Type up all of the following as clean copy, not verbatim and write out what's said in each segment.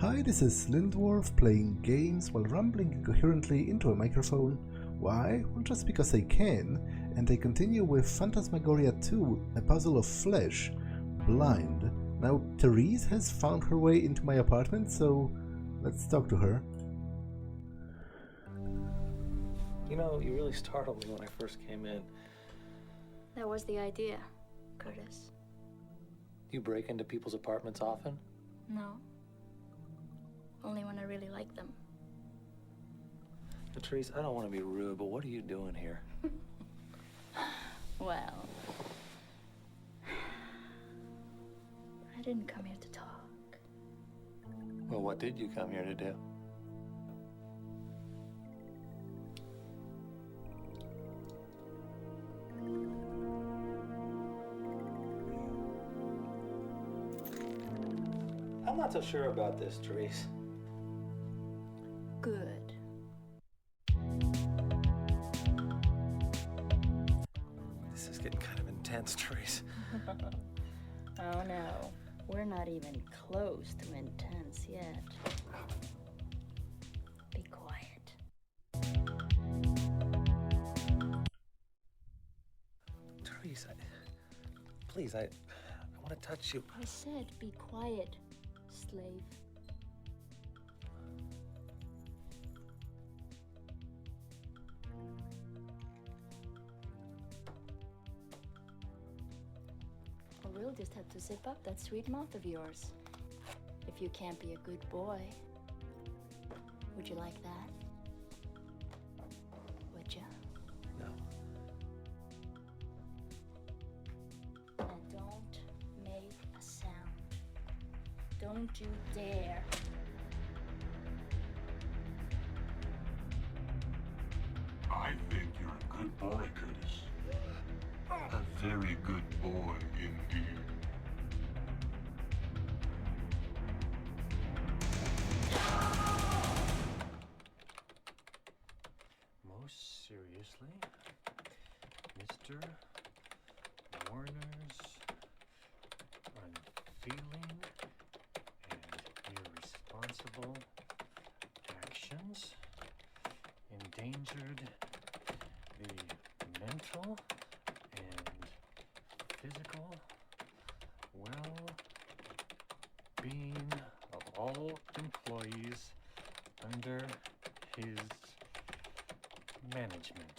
Hi, this is Lindworth playing games while rambling incoherently into a microphone. Why? Well, just because I can, and I continue with Phantasmagoria 2, A Puzzle of Flesh, Blind. Now, Therese has found her way into my apartment, so let's talk to her. You know, you really startled me when I first came in. That was the idea, Curtis. You break into people's apartments often? No. Only when I really like them. Therese, I don't want to be rude, but what are you doing here? Well, I didn't come here to talk. Well, what did you come here to do? I'm not so sure about this, Therese. Good. This is getting kind of intense, Therese. Oh no, we're not even close to intense yet. Be quiet. Therese, please, I want to touch you. I said be quiet, slave. We'll just have to zip up that sweet mouth of yours. If you can't be a good boy. Would you like that? Would you? No. And don't make a sound. Don't you dare. I think you're a good boy, Curtis. A very good boy indeed. Most seriously, Mr. Warner's unfeeling and irresponsible actions endangered the mental and physical well-being of all employees under his management.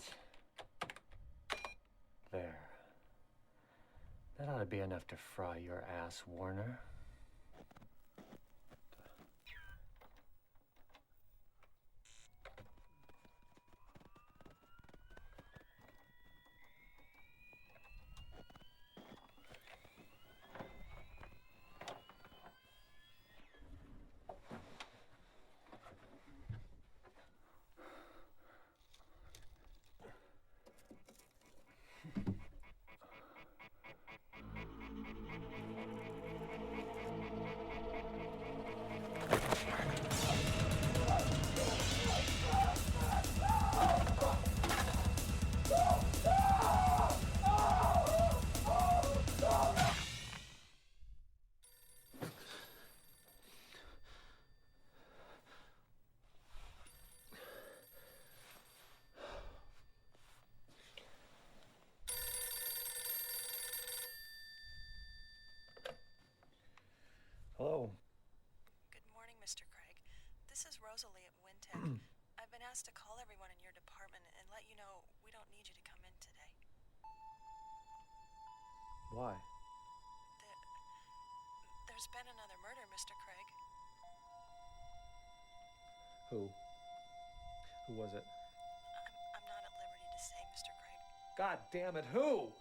There. That ought to be enough to fry your ass, Warner. Hello. Good morning, Mr. Craig. This is Jocilyn at WynTech. I've been asked to call everyone in your department and let you know we don't need you to come in today. Why? There's been another murder, Mr. Craig. Who? Who was it? I'm not at liberty to say, Mr. Craig. God damn it, who?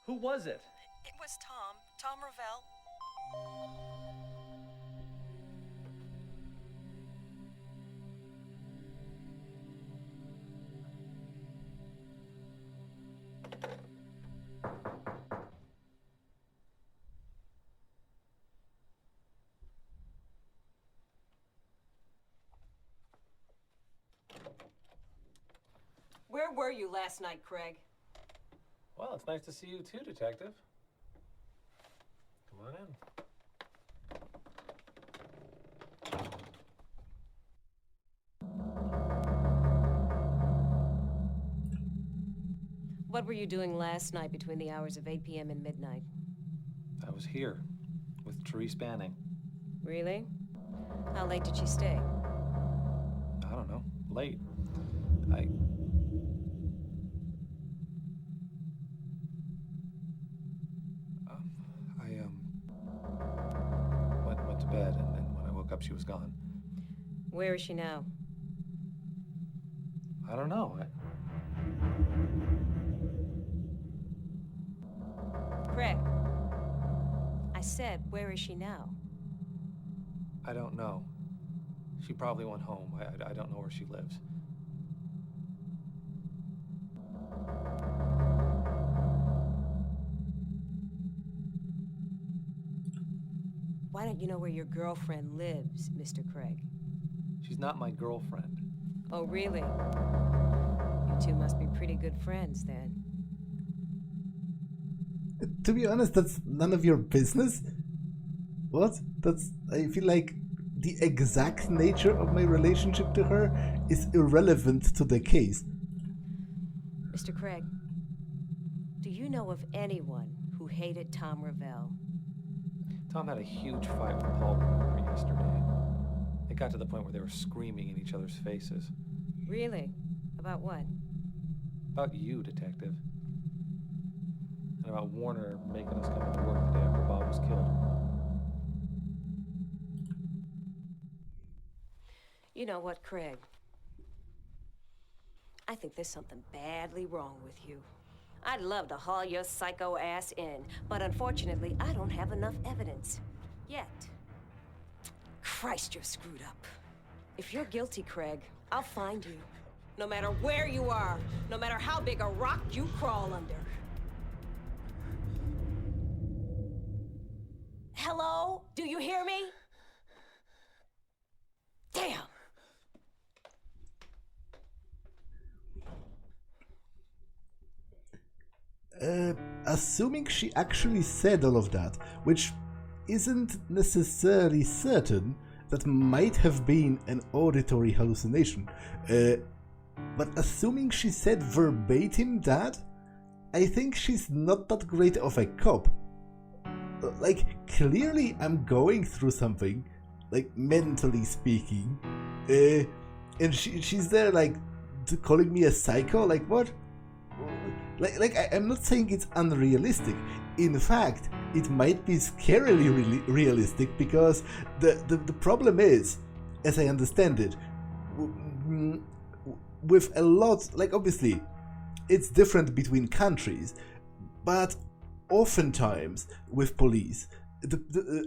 Who was it? It was Tom Ravel. Where were you last night, Craig? Well, it's nice to see you too, Detective. Come on in. What were you doing last night between the hours of 8 p.m. and midnight? I was here with Therese Banning. Really? How late did she stay? I don't know. Late. Went to bed, and then when I woke up, she was gone. Where is she now? I don't know. Craig. I said, where is she now? I don't know. She probably went home. I don't know where she lives. Why don't you know where your girlfriend lives, Mr. Craig? She's not my girlfriend. Oh, really? You two must be pretty good friends, then. To be honest, that's none of your business. What? I feel like the exact nature of my relationship to her is irrelevant to the case. Mr. Craig, do you know of anyone who hated Tom Ravel? Tom had a huge fight with Paul Walker yesterday. It got to the point where they were screaming in each other's faces. Really? About what? About you, Detective. And about Warner making us come into work the day after Bob was killed. You know what, Craig? I think there's something badly wrong with you. I'd love to haul your psycho ass in, but unfortunately, I don't have enough evidence. Yet. Christ, you're screwed up. If you're guilty, Craig, I'll find you. No matter where you are, no matter how big a rock you crawl under. Hello? Do you hear me? Damn! Assuming she actually said all of that, which isn't necessarily certain, that might have been an auditory hallucination. But assuming she said verbatim that, I think she's not that great of a cop. Like, clearly I'm going through something, like, mentally speaking, and she's there, like, calling me a psycho? Like, what? I'm not saying it's unrealistic. In fact, it might be scarily realistic, because the problem is, as I understand it, with a lot, like, obviously, it's different between countries, but oftentimes with police,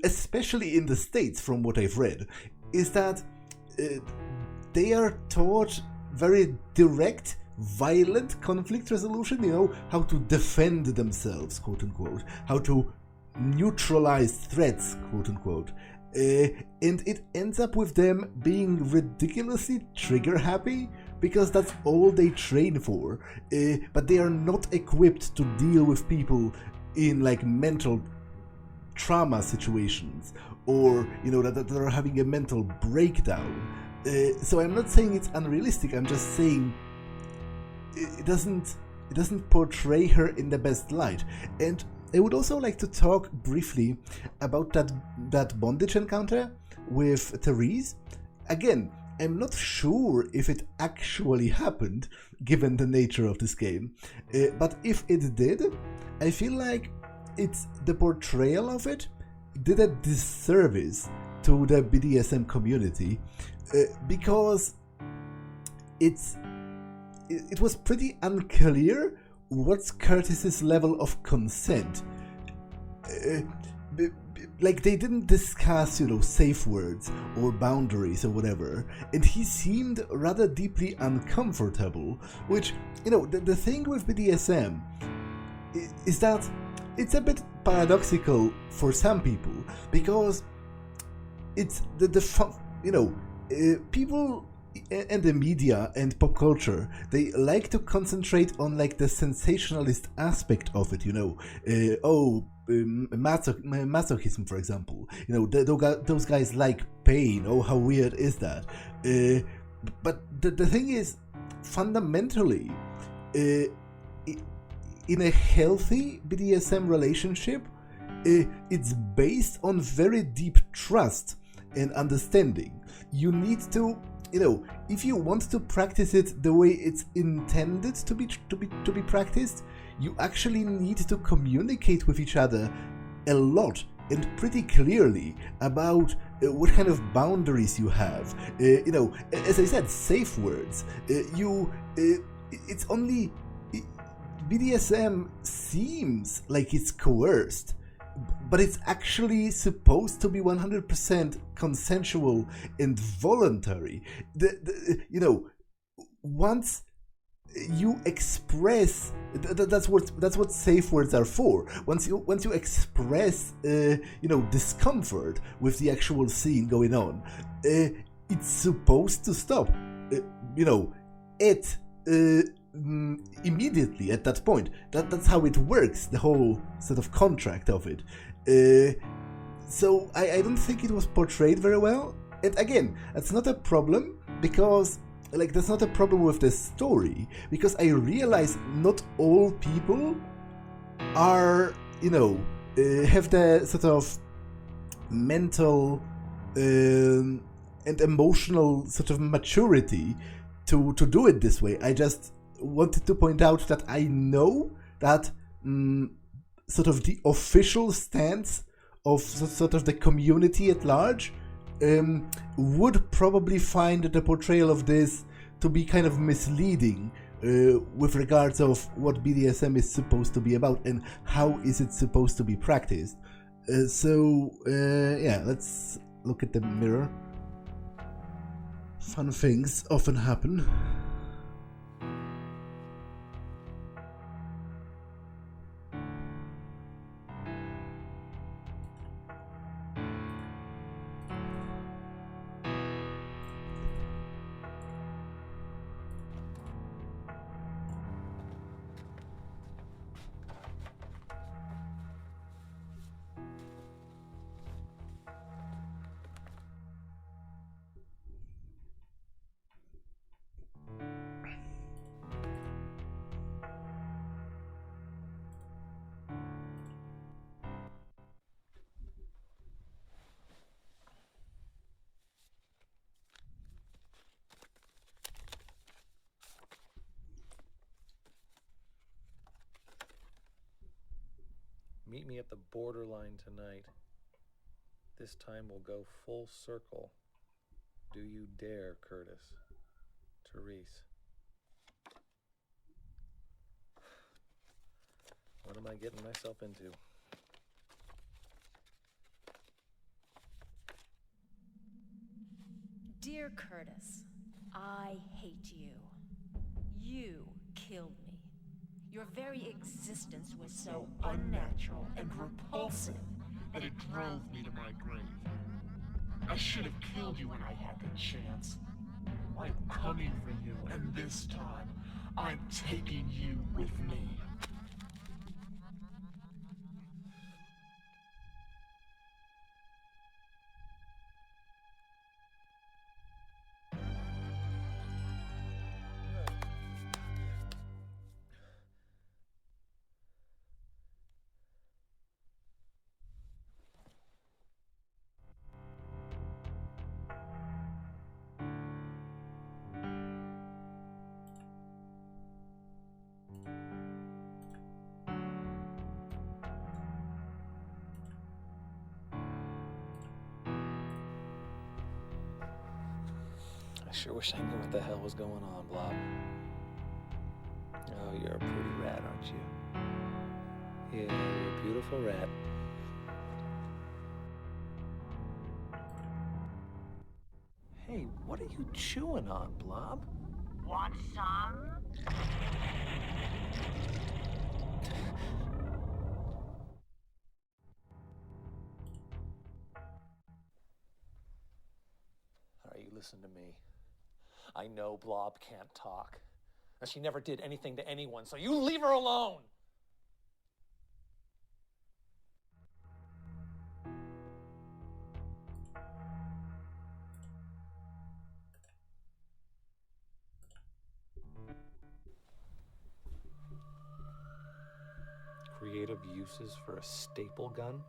especially in the States, from what I've read, is that they are taught very direct, violent conflict resolution, how to defend themselves, quote unquote, how to neutralize threats, quote unquote, and it ends up with them being ridiculously trigger happy, because that's all they train for, but they are not equipped to deal with people in, like, mental trauma situations, or that are having a mental breakdown. So I'm not saying it's unrealistic, I'm just saying it doesn't portray her in the best light. And I would also like to talk briefly about that bondage encounter with Therese. Again, I'm not sure if it actually happened, given the nature of this game, but if it did, I feel like the portrayal of it did a disservice to the BDSM community, because it was pretty unclear what's Curtis's level of consent. Like, they didn't discuss, safe words or boundaries or whatever, and he seemed rather deeply uncomfortable, which, the thing with BDSM is that it's a bit paradoxical for some people, because it's people and the media and pop culture, they like to concentrate on, like, the sensationalist aspect of it, masochism, for example. Those guys like pain. Oh, how weird is that? But the thing is, fundamentally, in a healthy BDSM relationship, it's based on very deep trust and understanding. You need to, if you want to practice it the way it's intended to be practiced, you actually need to communicate with each other a lot and pretty clearly about what kind of boundaries you have. As I said, safe words. It's only BDSM seems like it's coerced, but it's actually supposed to be 100% consensual and voluntary. Once you express, that's what safe words are for. Once you express, discomfort with the actual scene going on, it's supposed to stop. Immediately at that point. That's how it works, the whole sort of contract of it. So I don't think it was portrayed very well. And again, that's not a problem, because that's not a problem with the story, because I realize not all people are, have the sort of mental and emotional sort of maturity to do it this way. I just wanted to point out that I know that sort of the official stance of sort of the community at large would probably find the portrayal of this to be kind of misleading with regards of what BDSM is supposed to be about and how is it supposed to be practiced. Let's look at the mirror. Fun things often happen. Meet me at the borderline tonight. This time we'll go full circle. Do you dare, Curtis? Therese. What am I getting myself into? Dear Curtis, I hate you. You killed me. Your very existence was so unnatural and repulsive that it drove me to my grave. I should have killed you when I had the chance. I'm coming for you, and this time, I'm taking you with me. I sure wish I knew what the hell was going on, Blob. Oh, you're a pretty rat, aren't you? Yeah, you're a beautiful rat. Hey, what are you chewing on, Blob? Want some? All right, you listen to me. I know Blob can't talk. And she never did anything to anyone, so you leave her alone! of uses for a staple gun?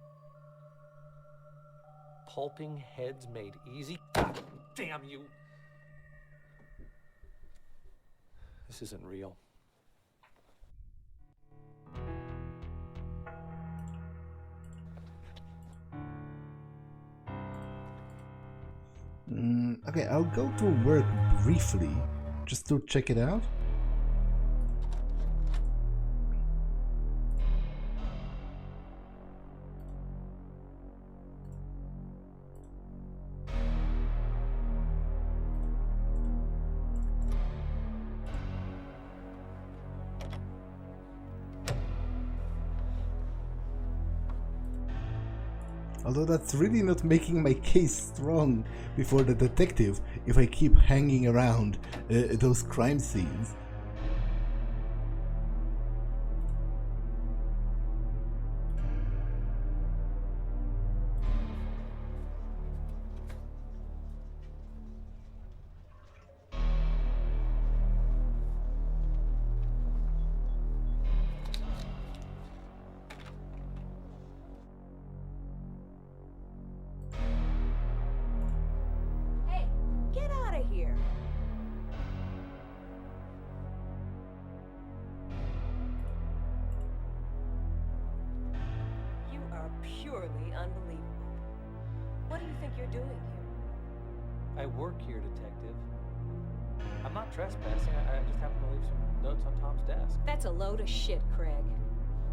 Pulping heads made easy? God damn you! This isn't real. Okay, I'll go to work briefly, just to check it out. Although that's really not making my case strong before the detective if I keep hanging around those crime scenes. Purely unbelievable. What do you think you're doing here? I work here, detective. I'm not trespassing. I just happen to leave some notes on Tom's desk. That's a load of shit, Craig.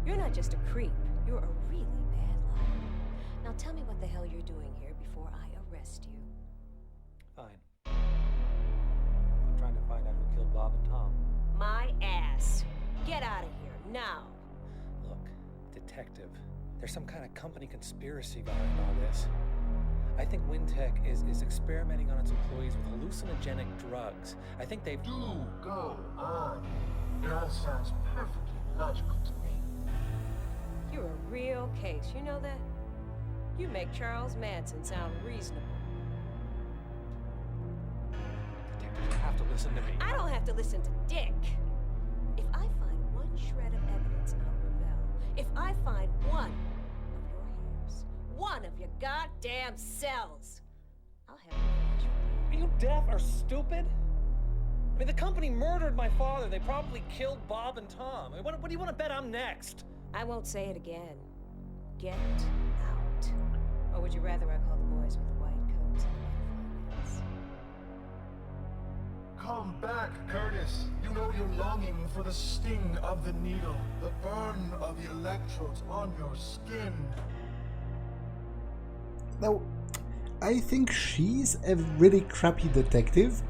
You're not just a creep. You're a really bad liar. Now tell me what the hell you're doing here before I arrest you. Fine. I'm trying to find out who killed Bob and Tom. My ass. Get out of here, now. Look, detective. There's some kind of company conspiracy behind all this. I think WynTech is experimenting on its employees with hallucinogenic drugs. I think they've... Do go on. It all sounds perfectly logical to me. You're a real case, you know that? You make Charles Manson sound reasonable. Detective, you have to listen to me. I don't have to listen to Dick. If I find one shred of evidence on Ravel, if I find one of your goddamn cells, I'll have a flash. Are you deaf or stupid? I mean, the company murdered my father. They probably killed Bob and Tom. I mean, what do you want to bet I'm next? I won't say it again. Get out. Or would you rather I call the boys with the white coats and butterfly hats? Come back, Curtis. You know you're longing for the sting of the needle, the burn of the electrodes on your skin. Now, I think she's a really crappy detective,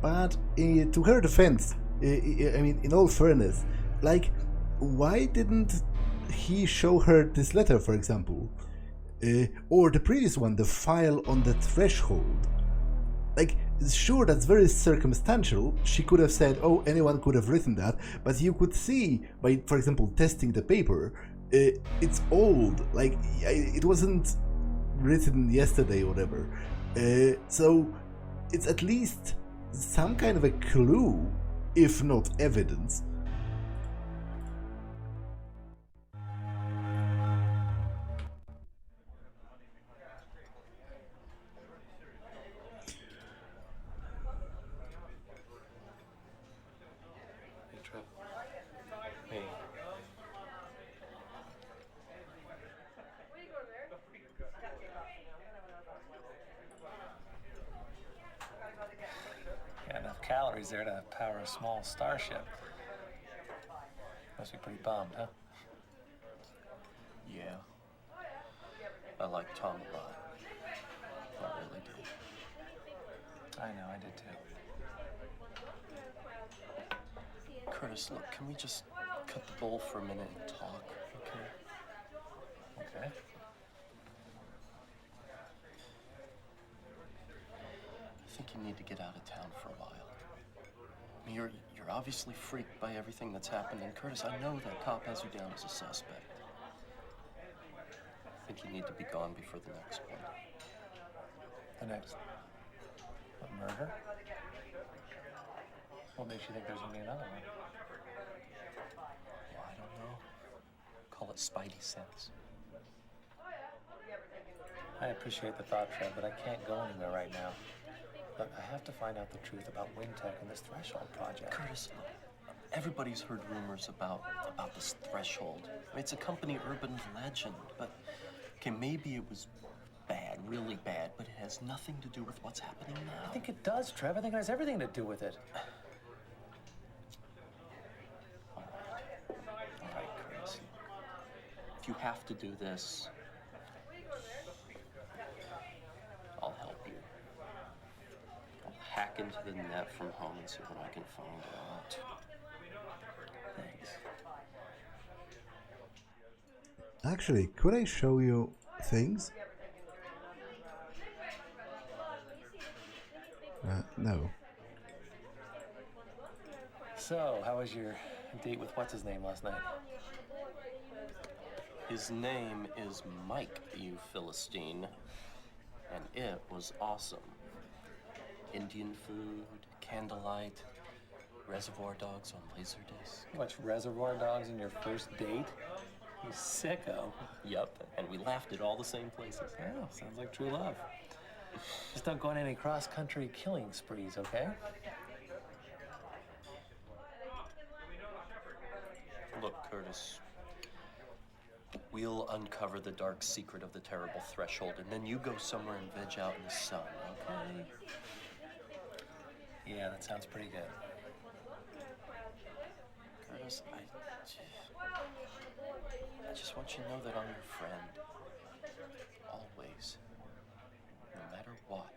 but to her defense, I mean, in all fairness, like, why didn't he show her this letter, for example? Or the previous one, the file on the threshold? Like, sure, that's very circumstantial. She could have said, oh, anyone could have written that, but you could see by, for example, testing the paper, it's old. Like, it wasn't written yesterday or whatever. So it's at least some kind of a clue, if not evidence. Calories there to power a small starship. Must be pretty bummed, huh? Yeah. I like Tom a lot. I really do. I know, I did too. Curtis, look, can we just cut the bowl for a minute and talk, okay? Okay. I think you need to get out of town for a while. I mean, you're obviously freaked by everything that's happened, and Curtis, I know that cop has you down as a suspect. I think you need to be gone before the next one. The next... What, murder? What makes you think there's gonna be another one? Well, I don't know. call it spidey sense. I appreciate the thought, Trev, but I can't go anywhere right now. Look, I have to find out the truth about WynTech and this Threshold project. Curtis, everybody's heard rumors about this Threshold. It's a company urban legend, but okay, maybe it was bad, really bad, but it has nothing to do with what's happening now. I think it does, Trev. I think it has everything to do with it. All right, Curtis. If you have to do this, I'll help you. I'll hack into the net from home and see what I can find out. Thanks. Actually, could I show you things? No. So, how was your date with what's-his-name last night? His name is Mike, you Philistine. And it was awesome. Indian food, candlelight, Reservoir Dogs on Laserdisc. You watched Reservoir Dogs in your first date? You sicko. Yep, and we laughed at all the same places. Yeah, sounds like true love. Just don't go on any cross-country killing sprees, okay? Look, Curtis, we'll uncover the dark secret of the terrible Threshold, and then you go somewhere and veg out in the sun, okay? Yeah, that sounds pretty good. Curtis, I just want you to know that I'm your friend. Always. No matter what.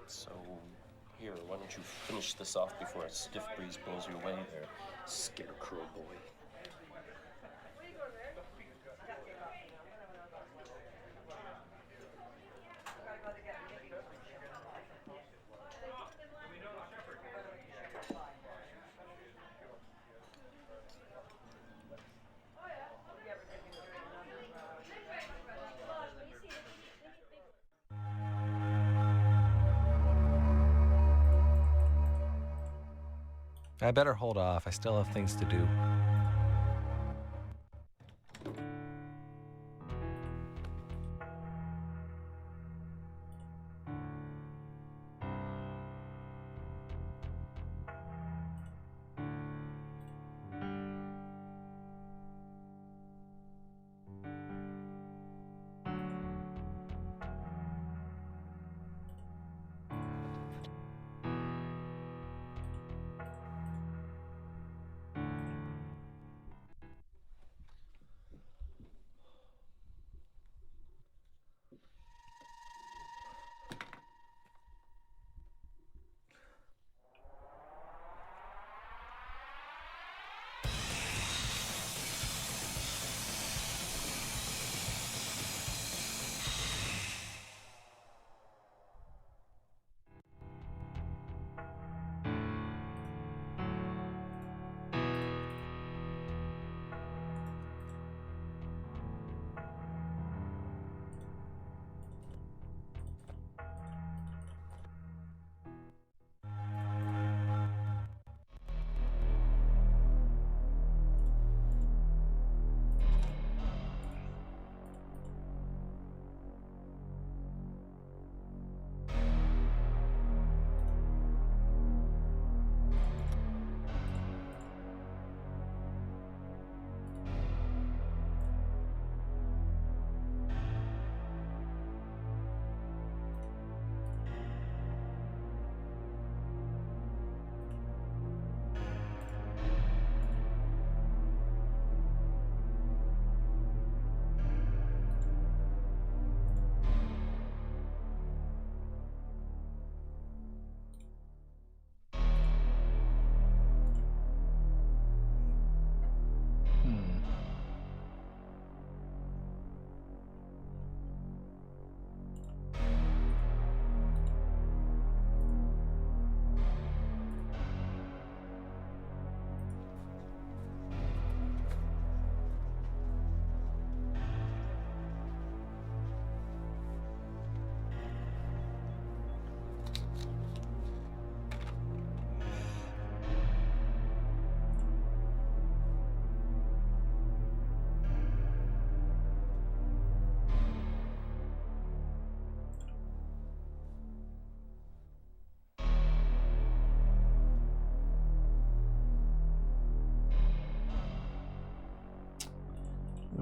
So, here, why don't you finish this off before a stiff breeze blows your way there, scarecrow boy. I better hold off. I still have things to do.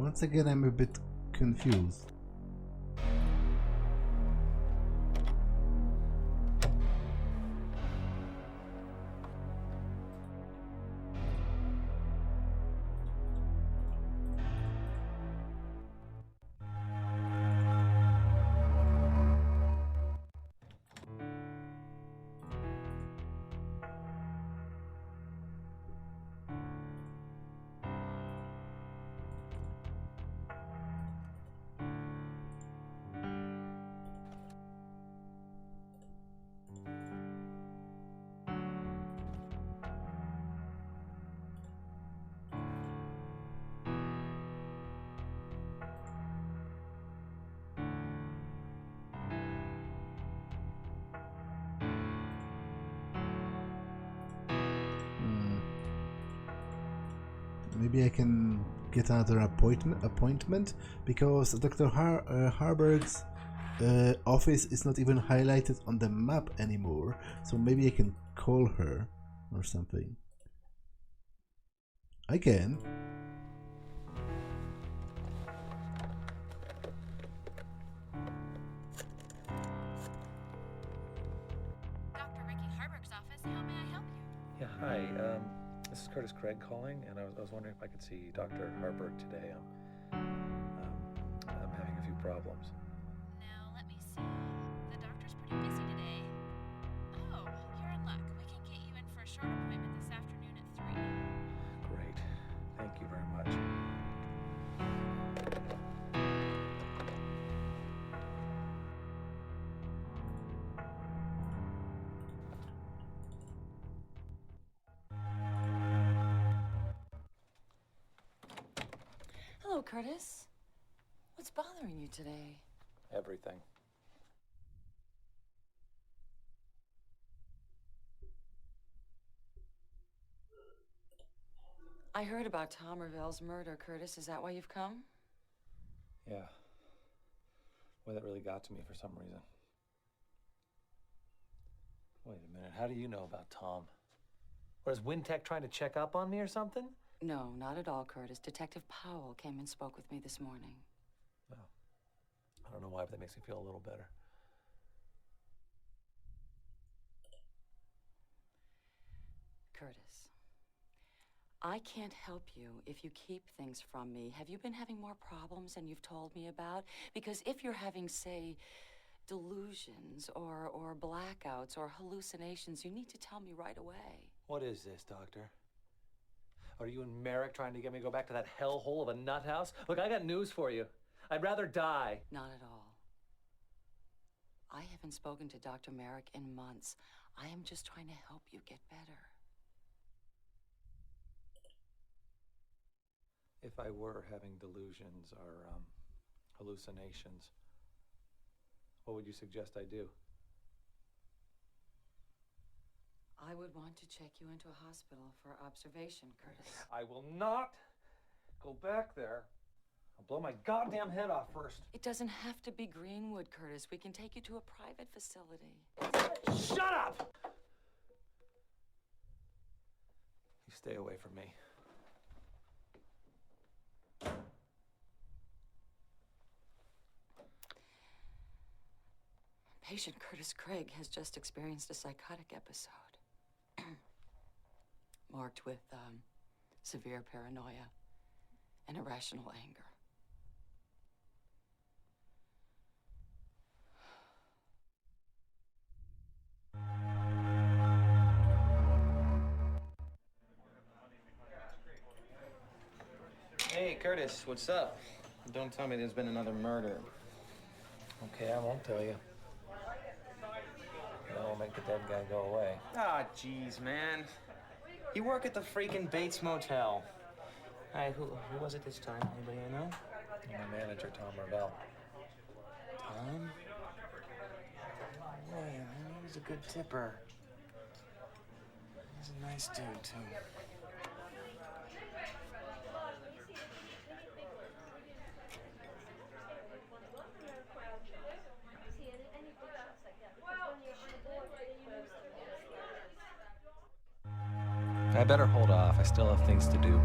Once again, I'm a bit confused. Maybe I can get another appointment because Dr. Harburg's office is not even highlighted on the map anymore, so maybe I can call her or something. I can. Dr. Ricky Harburg's office, how may I help you? Yeah, hi. This is Curtis Craig calling, and I was wondering if I could see Dr. Harburg today. I'm having a few problems. Now, let me see. The doctor's pretty busy today. Oh, you're in luck. We can get you in for a short appointment this afternoon at 3. Great. Thank you very much. Hello, Curtis. What's bothering you today? Everything. I heard about Tom Ravel's murder, Curtis. Is that why you've come? Yeah. Boy, that really got to me for some reason. Wait a minute. How do you know about Tom? Or is WynTech trying to check up on me or something? No, not at all, Curtis. Detective Powell came and spoke with me this morning. Oh. I don't know why, but that makes me feel a little better. Curtis, I can't help you if you keep things from me. Have you been having more problems than you've told me about? Because if you're having, say, delusions or blackouts or hallucinations, you need to tell me right away. What is this, Doctor? Are you and Merrick trying to get me to go back to that hellhole of a nut house? Look, I got news for you. I'd rather die. Not at all. I haven't spoken to Dr. Merrick in months. I am just trying to help you get better. If I were having delusions or hallucinations, what would you suggest I do? I would want to check you into a hospital for observation, Curtis. I will not go back there. I'll blow my goddamn head off first. It doesn't have to be Greenwood, Curtis. We can take you to a private facility. Shut up! You stay away from me. Patient Curtis Craig has just experienced a psychotic episode. Marked with severe paranoia and irrational anger. Hey, Curtis, what's up? Don't tell me there's been another murder. Okay, I won't tell you. That'll make the dead guy go away. Ah, jeez, man. You work at the freaking Bates Motel. Hey, who was it this time? Anybody I know? My manager, Tom Ravel. Tom? Yeah, he was a good tipper. He's a nice dude, too. I better hold off. I still have things to do.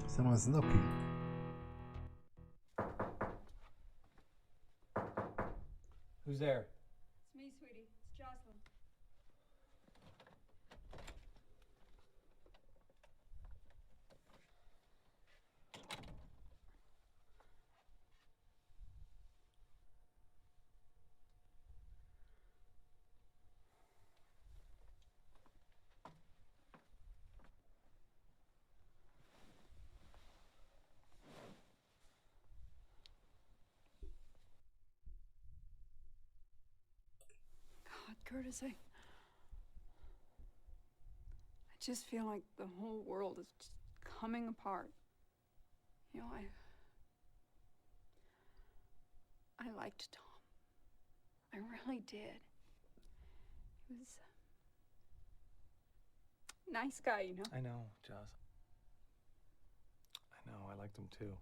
Someone's knocking. Who's there? It's me, sweetie. It's Jocilyn. God, Curtis, I just feel like the whole world is just coming apart. You know, I liked Tom. I really did. He was a nice guy, you know. I know, Joss. I know, I liked him too.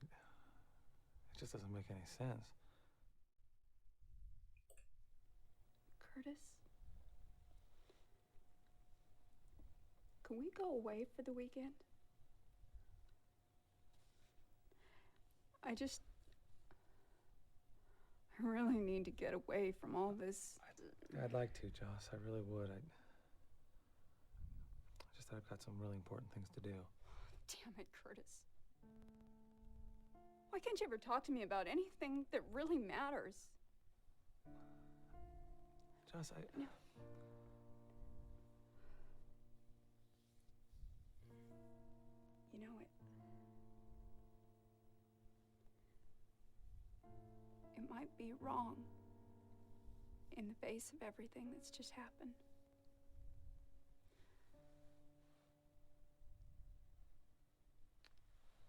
It just doesn't make any sense. Curtis? Can we go away for the weekend? I really need to get away from all this. I'd like to, Joss. I really would. Just that I've got some really important things to do. Damn it, Curtis. Why can't you ever talk to me about anything that really matters? Joss, No. You know, it might be wrong in the face of everything that's just happened.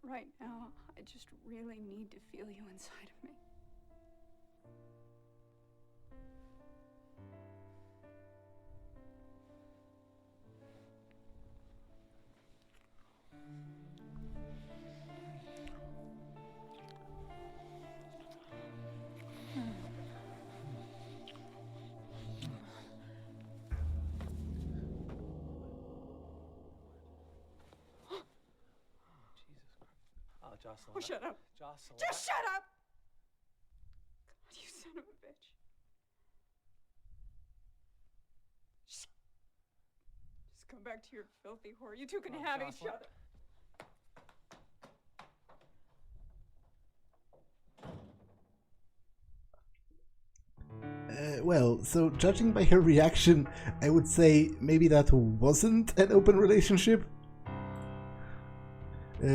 Right now, I just really need to feel you inside of me. Jocilyn. Oh, shut up. Jocilyn. Just shut up! God, you son of a bitch. Just come back to your filthy whore. You two can have each Jocilyn. other. Well, so judging by her reaction, I would say maybe that wasn't an open relationship.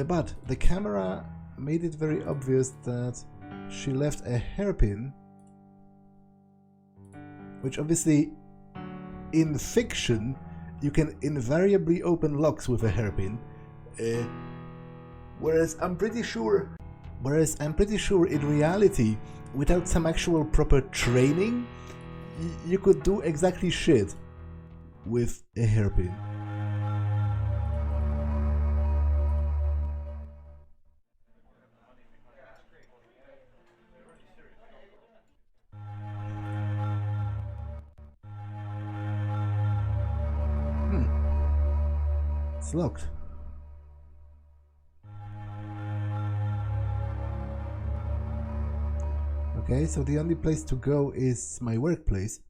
But the camera made it very obvious that she left a hairpin, which obviously in fiction you can invariably open locks with a hairpin, whereas I'm pretty sure in reality, without some actual proper training, you could do exactly shit with a hairpin. It's locked. Okay, so the only place to go is my workplace.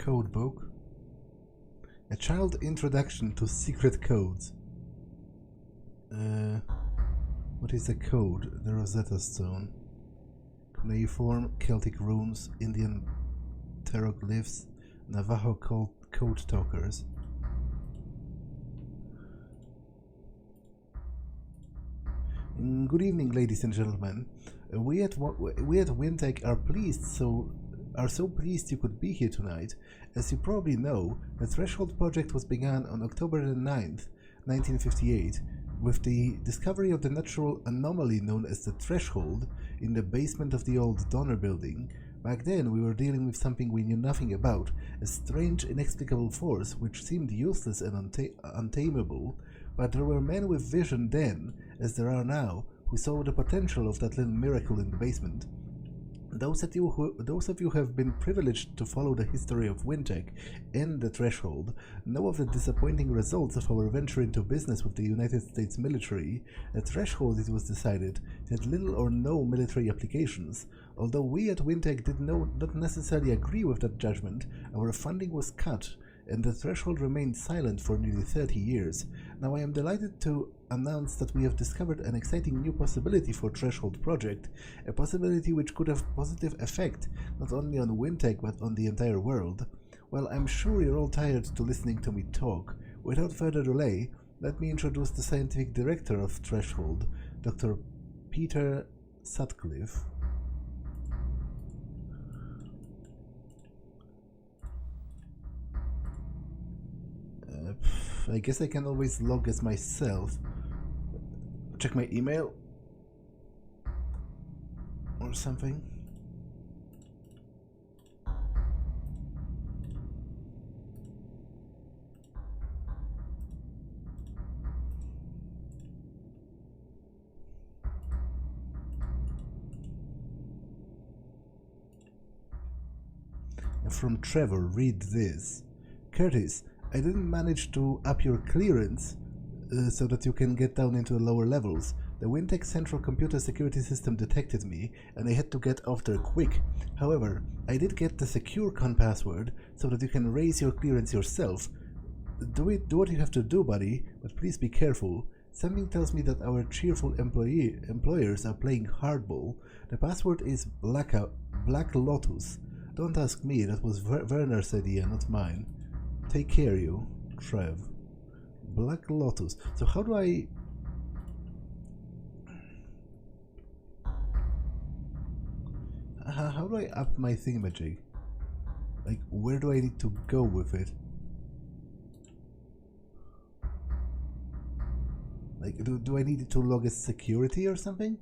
code book. A child introduction to secret codes. What is the code? The Rosetta Stone. Cuneiform, Celtic runes, Indian hieroglyphs, Navajo code talkers. Good evening, ladies and gentlemen. We at WynTech are so pleased you could be here tonight. As you probably know, the Threshold project was begun on October the 9th, 1958, with the discovery of the natural anomaly known as the Threshold in the basement of the old Donner building. Back then, we were dealing with something we knew nothing about, a strange, inexplicable force which seemed useless and untamable, but there were men with vision then, as there are now, who saw the potential of that little miracle in the basement. Those of you who have been privileged to follow the history of WynTech and the Threshold know of the disappointing results of our venture into business with the United States military. At Threshold, it was decided, had little or no military applications. Although we at WynTech did not necessarily agree with that judgment, our funding was cut, and the Threshold remained silent for nearly 30 years. Now I am delighted to announce that we have discovered an exciting new possibility for Threshold project, a possibility which could have positive effect not only on WynTech but on the entire world. Well, I'm sure you're all tired to listening to me talk. Without further delay, let me introduce the scientific director of Threshold, Dr. Peter Sutcliffe. I guess I can always log as myself. Check my email or something. From Trevor, read this. Curtis, I didn't manage to up your clearance so that you can get down into the lower levels. The WynTech Central Computer Security System detected me, and I had to get off there quick. However, I did get the SecureCon password so that you can raise your clearance yourself. Do what you have to do, buddy, but please be careful. Something tells me that our cheerful employers are playing hardball. The password is Black Lotus. Don't ask me, that was Werner's idea, not mine. Take care, you, Trev. Black Lotus. So how do I... How do I up my thingamajig? Like, where do I need to go with it? Like, do I need to log as security or something?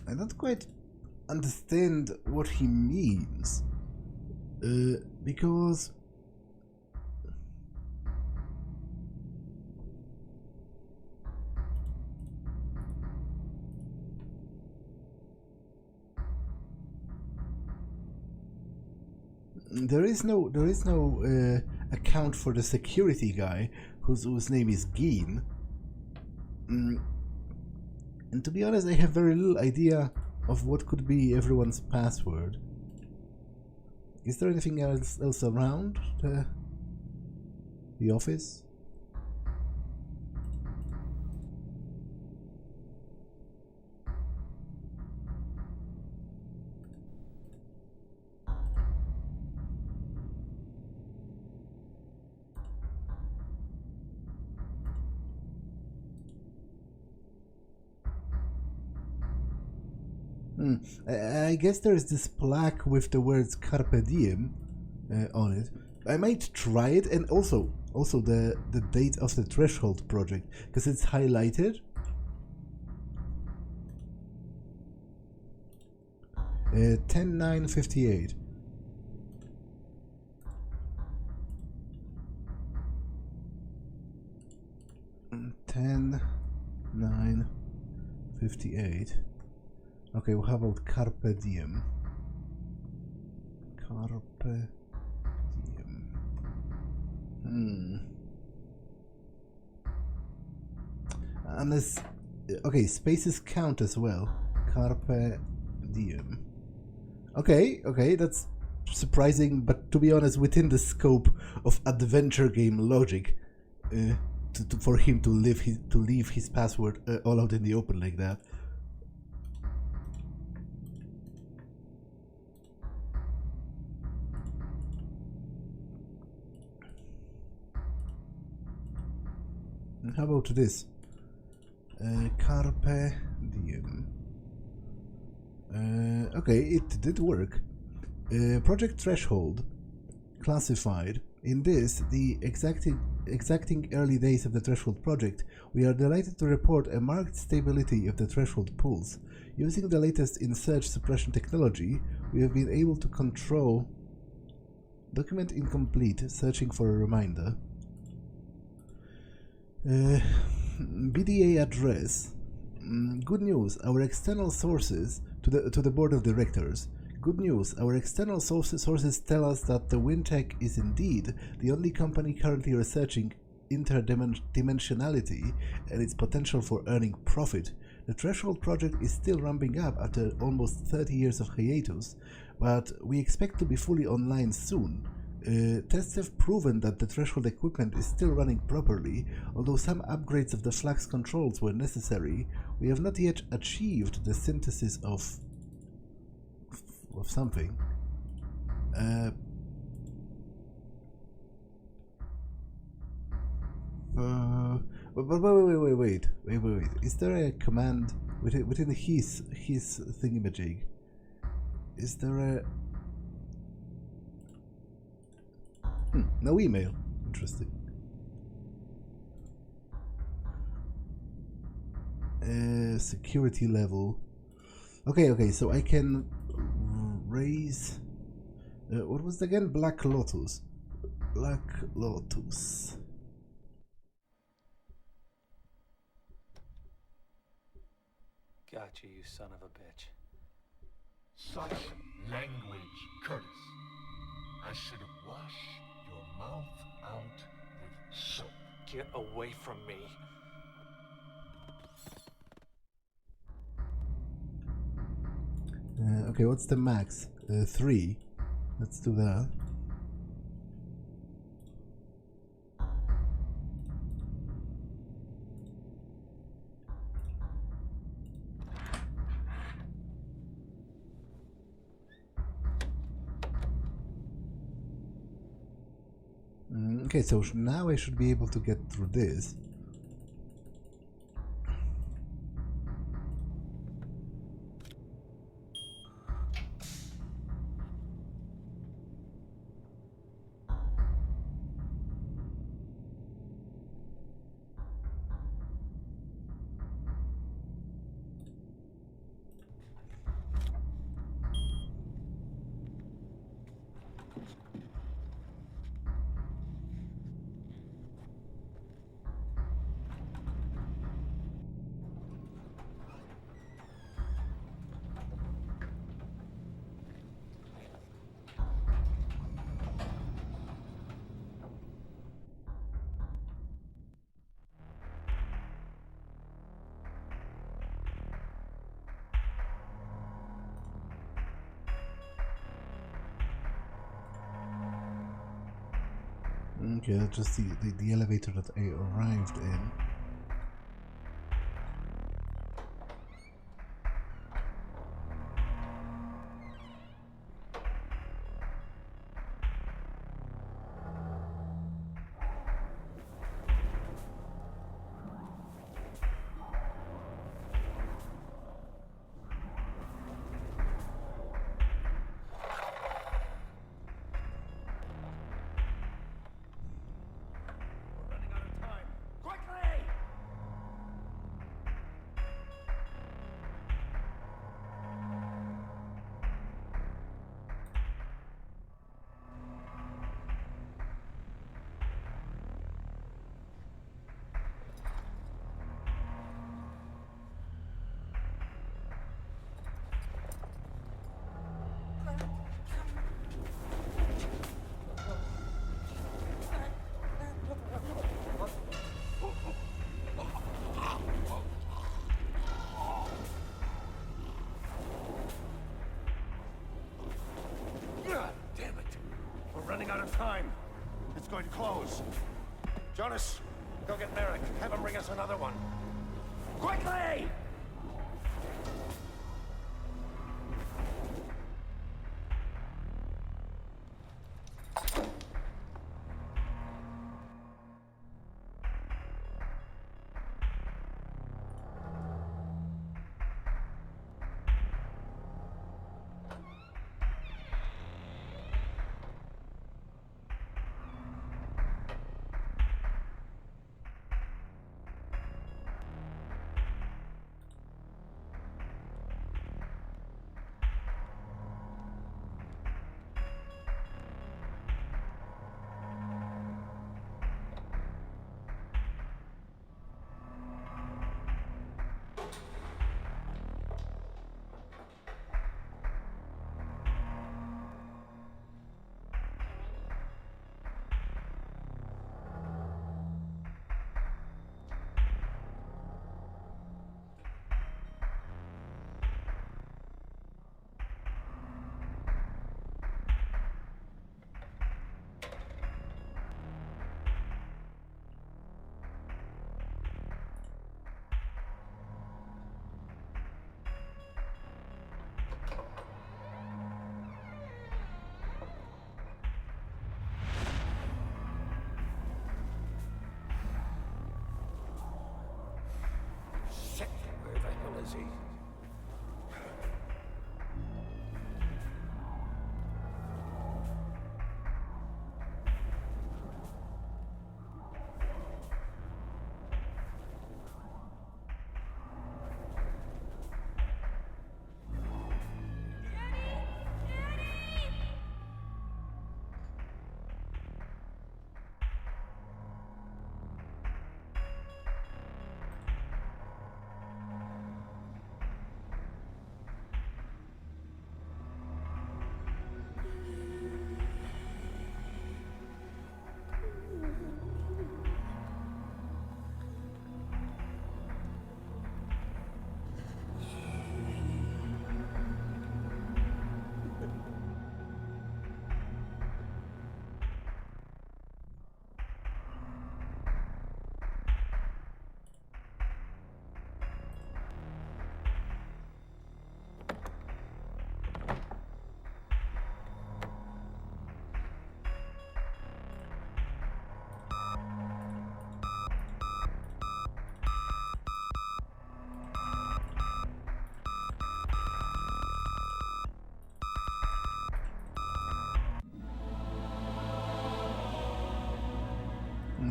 I don't quite understand what he means, because there is no account for the security guy whose name is Geen. And to be honest, I have very little idea of what could be everyone's password. Is there anything else around the office? I guess there's this plaque with the words Carpe Diem on it. I might try it, and also the date of the Threshold project, because it's highlighted. 10/9/58. Okay, well, how about Carpe Diem? Carpe Diem. Unless... Okay, spaces count as well. Carpe Diem. Okay, that's surprising, but to be honest, within the scope of adventure game logic, for him to leave his password all out in the open like that. And how about this? Carpe Diem. Okay, it did work. Project Threshold. Classified. In this, the exacting early days of the Threshold project, we are delighted to report a marked stability of the Threshold pulse. Using the latest in search suppression technology, we have been able to control... Document incomplete, searching for a reminder. BDA address. Good news, our external sources to the board of directors. Good news, our external sources tell us that the WynTech is indeed the only company currently researching interdimensionality and its potential for earning profit. The Threshold project is still ramping up after almost 30 years of hiatus, but we expect to be fully online soon. Tests have proven that the Threshold equipment is still running properly. Although some upgrades of the flux controls were necessary, we have not yet achieved the synthesis of something. Wait. Is there a command within his thingamajig? Is there a... no email. Interesting. Security level. Okay, so I can raise... what was it again? Black Lotus. Gotcha, you son of a bitch. Such language, Curtis. I should have washed your mouth out with soap. Get away from me. Okay, what's the max? 3. Let's do that. Okay, so now I should be able to get through this. Okay, that's just the elevator that I arrived in. out of time. It's going to close. Jonas, go get Merrick. Have him bring us another one. Quickly! Shit, where the hell is he?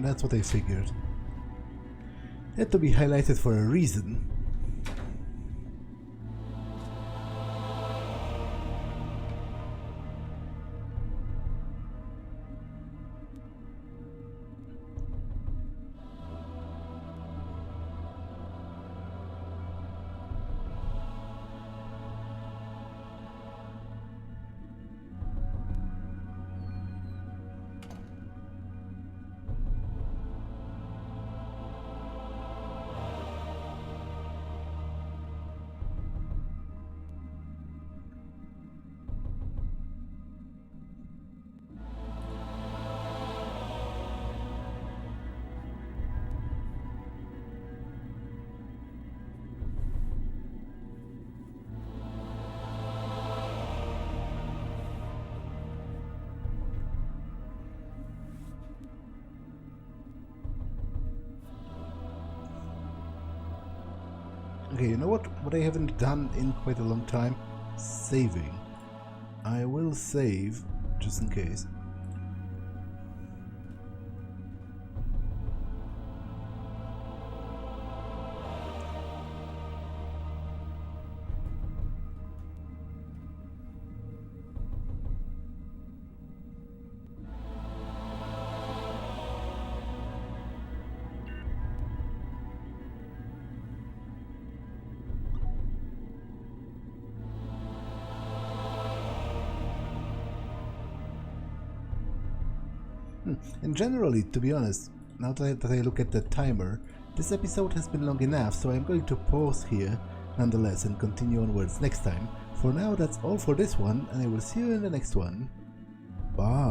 That's what I figured. Had to be highlighted for a reason. Okay, you know what I haven't done in quite a long time? Saving. I will save, just in case. And generally, to be honest, now that I look at the timer, this episode has been long enough, so I'm going to pause here nonetheless and continue onwards next time. For now, that's all for this one, and I will see you in the next one. Bye!